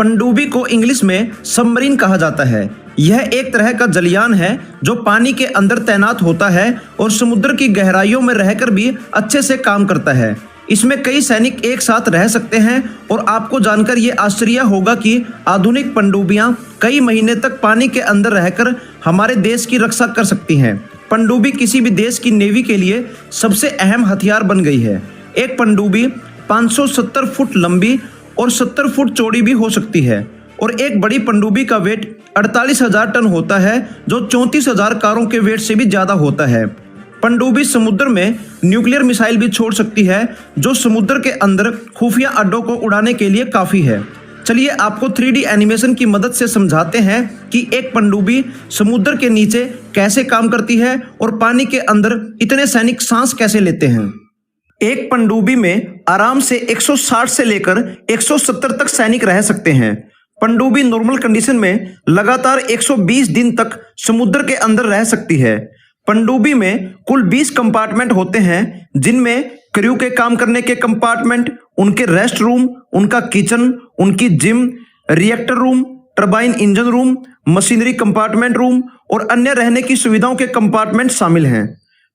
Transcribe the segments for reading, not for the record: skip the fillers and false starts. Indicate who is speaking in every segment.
Speaker 1: पनडुब्बी को इंग्लिश में सबमरीन कहा जाता है। यह एक तरह का जलयान है जो पानी के अंदर तैनात होता है और समुद्र की गहराइयों में रहकर भी अच्छे से काम करता है। इसमें कई सैनिक एक साथ रह सकते हैं और आपको जानकर ये आश्चर्य होगा कि आधुनिक पनडुब्बियां कई महीने तक पानी के अंदर रहकर हमारे देश की रक्षा कर सकती हैं। पनडुब्बी किसी भी देश की नेवी के लिए सबसे अहम हथियार बन गई है। एक पनडुब्बी 570 फुट लंबी और 70 फुट चौड़ी भी हो सकती है और एक बड़ी पनडुब्बी का वेट 48,000 टन होता है जो 34,000 कारों के वेट से भी ज्यादा होता है। पनडुब्बी समुद्र में न्यूक्लियर मिसाइल भी छोड़ सकती है जो समुद्र के अंदर खुफिया अड्डों को उड़ाने के लिए काफी है। चलिए आपको 3D एनिमेशन की मदद से समझाते हैं कि एक पनडुब्बी समुद्र के नीचे कैसे काम करती है और पानी के अंदर इतने सैनिक सांस कैसे लेते हैं। एक पनडुब्बी में आराम से 160 से लेकर 170 तक सैनिक रह सकते हैं। पनडुब्बी नॉर्मल कंडीशन में लगातार 120 दिन तक समुद्र के अंदर रह सकती है। पनडुब्बी में कुल 20 कंपार्टमेंट होते हैं जिनमें क्रू के काम करने के कंपार्टमेंट, उनके रेस्ट रूम, उनका किचन, उनकी gym, reactor room, turbine engine room, machinery compartment room और अन्य रहने की सुविधाओं के कंपार्टमेंट शामिल हैं।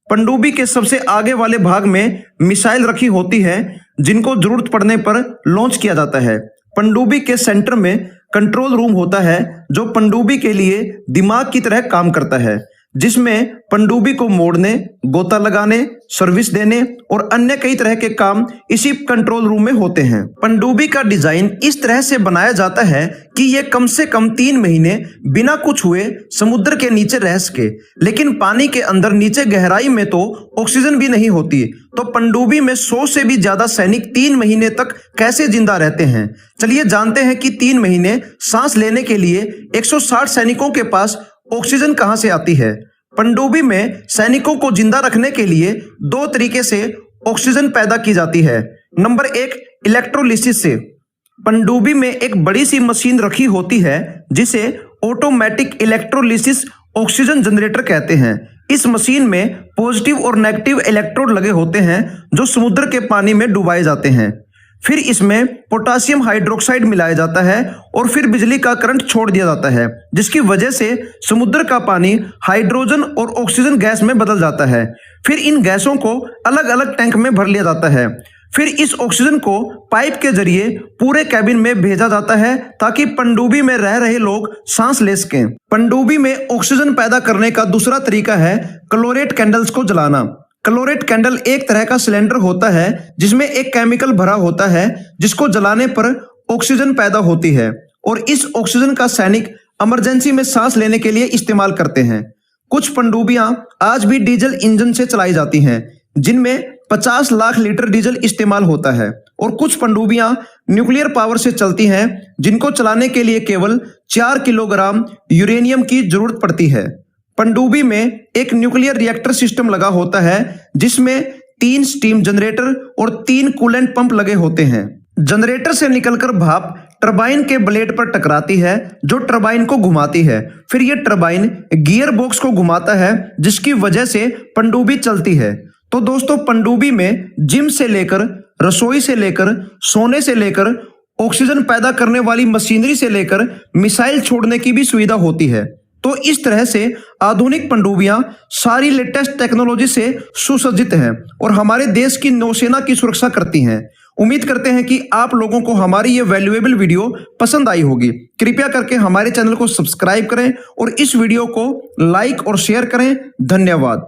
Speaker 1: पनडुब्बी के सबसे आगे वाले भाग में मिसाइल रखी होती है जिनको जरूरत पड़ने पर लॉन्च किया जाता है। पनडुब्बी के सेंटर में कंट्रोल रूम होता है जो पनडुब्बी के लिए दिमाग की तरह काम करता है, जिसमें पनडुब्बी को मोड़ने, गोता लगाने, सर्विस देने और अन्य कई तरह के काम इसी कंट्रोल रूम में होते हैं। पनडुब्बी का डिजाइन इस तरह से बनाया जाता है कि ये कम से कम 3 महीने बिना कुछ हुए समुद्र के नीचे रह सके, लेकिन पानी के अंदर नीचे गहराई में तो ऑक्सीजन भी नहीं होती, तो पनडुब्बी में 100 से भी ज्यादा सैनिक 3 महीने तक कैसे जिंदा रहते हैं। चलिए जानते हैं कि 3 महीने सांस लेने के लिए 160 सैनिकों के पास ऑक्सीजन कहां से आती है। पनडुब्बी में सैनिकों को जिंदा रखने के लिए 2 तरीके से ऑक्सीजन पैदा की जाती है। नंबर 1, इलेक्ट्रोलिसिस से। पनडुब्बी में एक बड़ी सी मशीन रखी होती है जिसे ऑटोमेटिक इलेक्ट्रोलिसिस ऑक्सीजन जनरेटर कहते हैं। इस मशीन में पॉजिटिव और नेगेटिव इलेक्ट्रोड लगे होते हैं जो समुद्र के पानी में डुबाए जाते हैं। फिर इसमें पोटासियम हाइड्रोक्साइड मिलाया जाता है और फिर बिजली का करंट छोड़ दिया जाता है, जिसकी वजह से समुद्र का पानी हाइड्रोजन और ऑक्सीजन गैस में बदल जाता है। फिर इन गैसों को अलग अलग टैंक में भर लिया जाता है। फिर इस ऑक्सीजन को पाइप के जरिए पूरे कैबिन में भेजा जाता है ताकि पनडुब्बी में रह रहे लोग सांस ले सकें। पनडुब्बी में ऑक्सीजन पैदा करने का दूसरा तरीका है क्लोरेट कैंडल्स को जलाना। क्लोरेट कैंडल एक तरह का सिलेंडर होता है जिसमें एक केमिकल भरा होता है जिसको जलाने पर ऑक्सीजन पैदा होती है और इस ऑक्सीजन का सैनिक इमरजेंसी में सांस लेने के लिए इस्तेमाल करते हैं। कुछ पनडुब्बियां आज भी डीजल इंजन से चलाई जाती हैं जिनमें 50 लाख लीटर डीजल इस्तेमाल होता है और कुछ पनडुब्बियां न्यूक्लियर पावर से चलती हैं जिनको चलाने के लिए केवल 4 किलोग्राम यूरेनियम की जरूरत पड़ती है। पनडुब्बी में एक न्यूक्लियर रिएक्टर सिस्टम लगा होता है जिसमें 3 स्टीम जनरेटर और 3 कूलेंट पंप लगे होते हैं। जनरेटर से निकलकर भाप टरबाइन के ब्लेड पर टकराती है जो टरबाइन को घुमाती है। फिर यह टरबाइन गियर बॉक्स को घुमाता है जिसकी वजह से पनडुब्बी चलती है। तो दोस्तों, पनडुब्बी में जिम से लेकर, रसोई से लेकर, सोने से लेकर, ऑक्सीजन पैदा करने वाली मशीनरी से लेकर मिसाइल छोड़ने की भी सुविधा होती है। तो इस तरह से आधुनिक पनडुब्बियां सारी लेटेस्ट टेक्नोलॉजी से सुसज्जित हैं और हमारे देश की नौसेना की सुरक्षा करती हैं। उम्मीद करते हैं कि आप लोगों को हमारी ये वैल्यूएबल वीडियो पसंद आई होगी। कृपया करके हमारे चैनल को सब्सक्राइब करें और इस वीडियो को लाइक और शेयर करें। धन्यवाद।